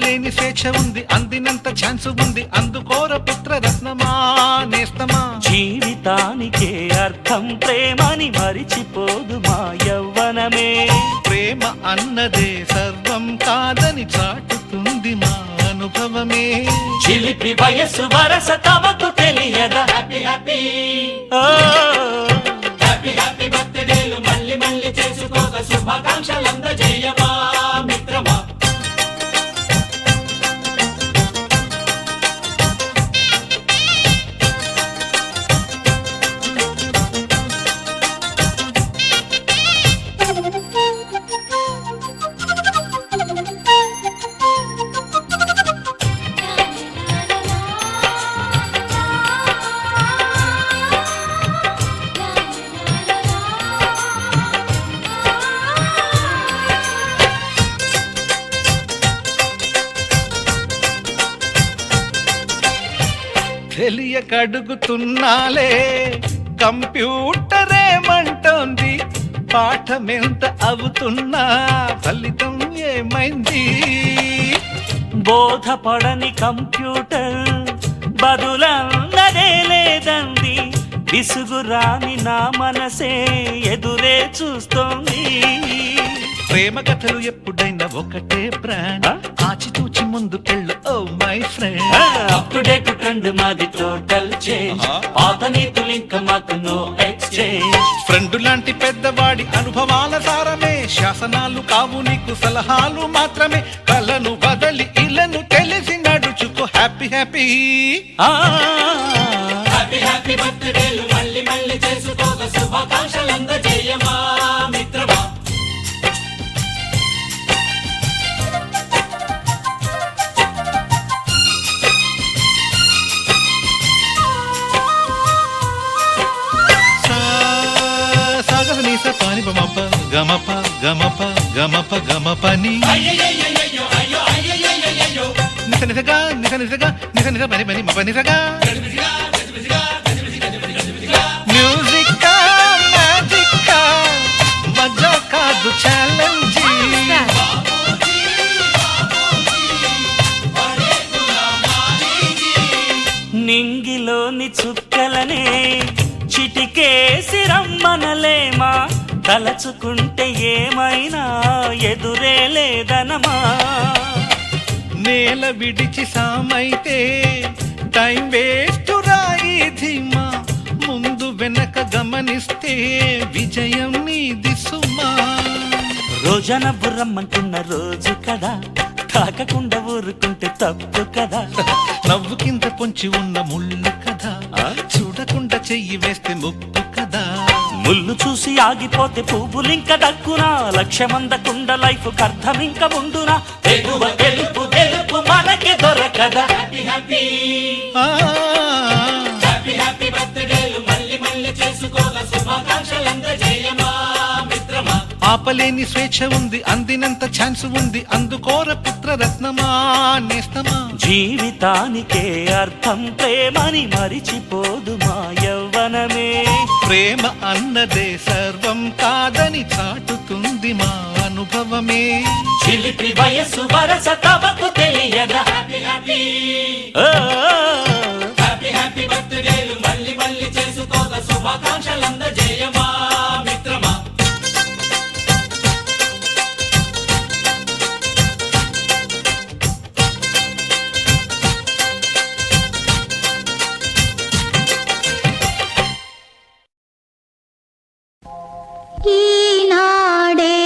ఆపలేని స్వేచ్ఛ ఉంది, అందినంత ఛాన్స్ ఉంది, అందుకోర పుత్ర రత్నమా నేస్తమా. జీవితానికే అర్థం ప్రేమని మరిచిపోదు మా యవ్వనమే. ప్రేమ అన్నదే సర్వం కాదని చాటుతుంది మా అనుభవమే. చిలిపి వయసు వరస తమకు తెలియదా. హ్యాపీ హ్యాపీ హ్యాపీ హ్యాపీ బర్త్డేలు మళ్ళీ మళ్ళీ చేసుకోక శుభాకాంక్షలందజేయమా మిత్రమా. తెలియకడుగుతున్నాలే కంప్యూటరేమంటోంది, పాఠమెంత అవుతున్నా ఫలితం ఏమైంది. బోధపడని కంప్యూటర్ బదులన్నదే లేదంది, విసుగురాని నా మనసే ఎదురే చూస్తోంది. ప్రేమ కథలు ఎప్పుడైనా ఒకటే బ్రాండ్, ఆచితూచి ముందుకెళ్ళు oh my friend. Up to date trend మాది టోటల్ చేంజ్, పాత నీతులు ఇంకా మాకు నో ఎక్స్చేంజ్. ఫ్రెండ్ లాంటి పెద్దవాడి అనుభవాల సారమే, శాసనాలు కావు నీకు సలహాలు మాత్రమే. కలను వదలి ఇలను తెలిసి నడుచుకో హ్యాపీ హ్యాపీ హ్యాపీ హ్యాపీ బర్త్డేలు మళ్ళీ మళ్ళీ చేసుకోక శుభాకాంక్షలందజేయమా మిత్రమా. పాని బమప గమప గమప గమప గమపని నిస నిసగా నిస నిసగా నిస నిస పని పని మప నిసగా. మ్యూజిక్ మ్యాజిక్ మజా కాదు ఛాలెంజ్. నింగిలోని చుక్కలనే చిటికేసి రమ్మనలేమా, తలచుకుంటే ఏమైనా ఎదురే లేదనమా. నేల విడిచి సామైతే టైం వేస్ట్ రాయి ధీమా, ముందు వెనక గమనిస్తే విజయం నీది సుమా. రోజన బుర్రమ్మంటున్న రోజు కదా, తాకకుండా ఊరుకుంటే తప్పు కదా. నవ్వు కింద పొంచి ఉన్న ముళ్ళు కదా, చూడకుండా చెయ్యి వేస్తే ముప్పు కదా. ముళ్ళు చూసి ఆగిపోతే పువ్వులింక దక్కునా, లక్ష్యమందకుండా లైఫ్ అర్థం ఇంక ముందునా. తెలువ తెలుపు తెలుపు మనకి దొరకదా. హ్యాపీ హ్యాపీ హ్యాపీ హ్యాపీ బర్త్డేలు మళ్ళీ మళ్ళీ చేసుకోగా శుభాకాంక్షలందజేయమా మిత్రమా. ఆపలేని స్వేచ్ఛ ఉంది, అందినంత ఛాన్స్ ఉంది, అందుకోర పుత్ర రత్నమా నేస్తమా. జీవితానికే అర్థం ప్రేమని మరిచిపోదు మా యవ్వనమే. ప్రేమ అన్నదే సర్వం కాదని చాటుతుంది మా అనుభవమే. చిలిపి వయసు వరస తమకు తెలియదా. హ్యాపీ హ్యాపీ హ్యాపీ హ్యాపీ బర్త్డేలు మళ్ళీ మళ్ళీ చేసుకోగా శుభాకాంక్షలందజేయమా మిత్రమా. ఈనాడే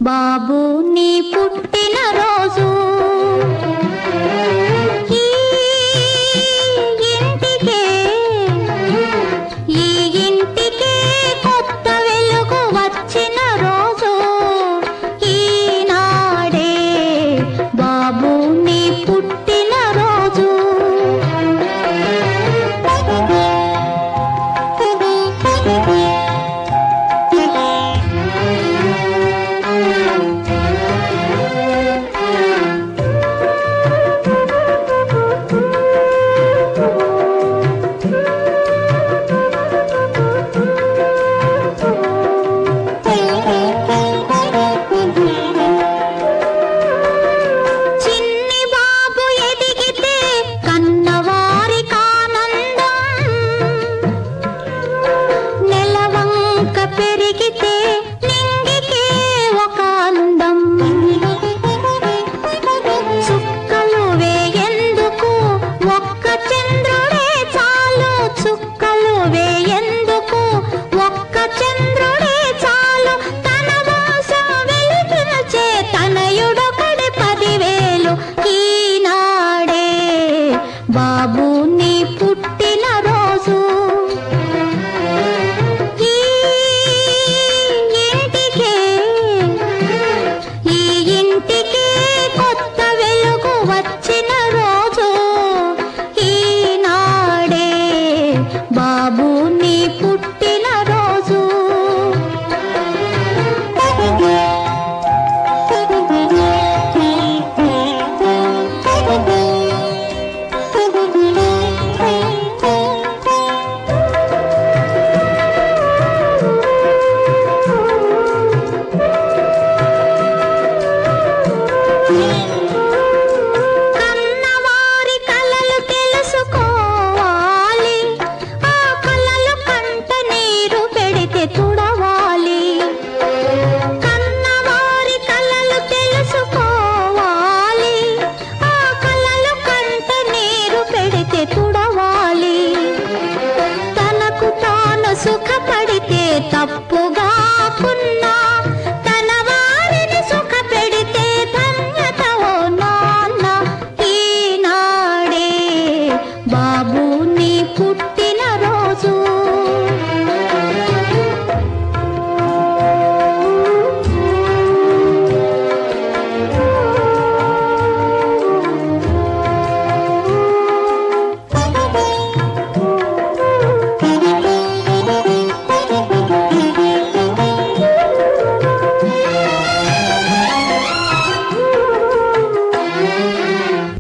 బాబు నీ పుట్టిన రోజు, ఈ ఇంటికే కొత్త వెలుగు వచ్చిన రోజు. ఈనాడే బాబు నీ పుట్టిన రోజు. బాబు నీ పుట్టిన రోజు ఈ ఇంటికే కొత్త వెలుగు వచ్చిన రోజు ఈనాడే బాబు నీ పుట్టిన రోజు కన్నవారి కలలు తెలుసుకోవాలి ఆ కలలు కంట నీరు పెడితే తుడవాలి కన్నవారి కలలు తెలుసుకోవాలి ఆ కలలు కంట నీరు పెడితే తుడవాలి తనకు తాను సుఖపడితే తప్పుగా కున్నా తన వారిని సుఖ పెడితే ధన్యత ఓ నాన్న ఈనాడే బాబు నీ పుట్టిన రోజు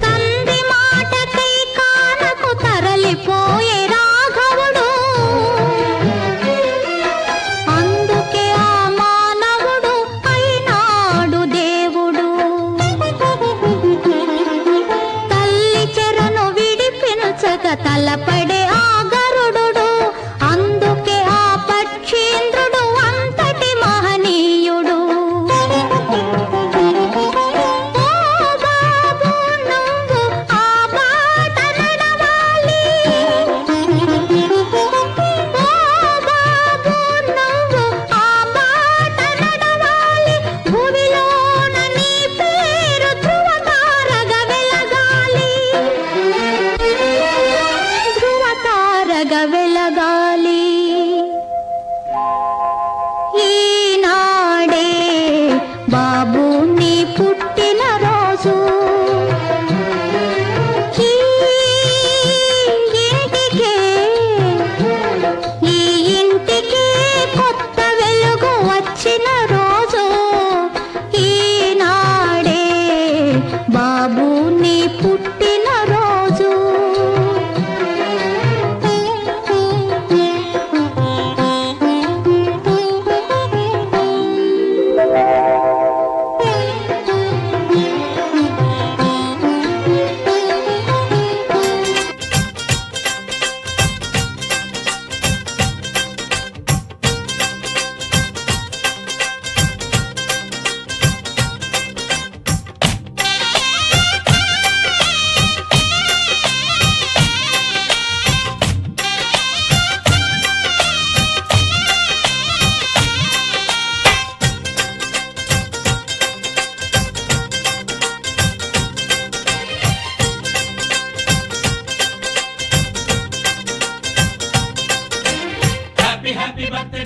తండ్రి మాటకై కానకు తరలిపోయే రాఘవుడు అందుకే ఆ మానవుడు అయినాడు దేవుడు తల్లి చెరను విడిపించక తలపడే ఆ గరుడు అందుకే ఆ పక్షీంద్రుడు అంతటి మహనీయుడు ఓ బాబు నువ్వు ఆ బాట నడవాలి ఓ బాబు నువ్వు ఆ బాట నడవాలి భూమిలోన నీ పేరు ధృవతారగా వెలగాలి ధృవతారగా వెలగాలి ఈనాడే బాబు నీ పుట్టిన రోజు ఈ ఇంటికే కొత్త వెలుగు వచ్చిన రోజు ఈనాడే బాబు నీ పుట్టిన రోజు హ్యాపీ హ్యాపీ బర్త్డే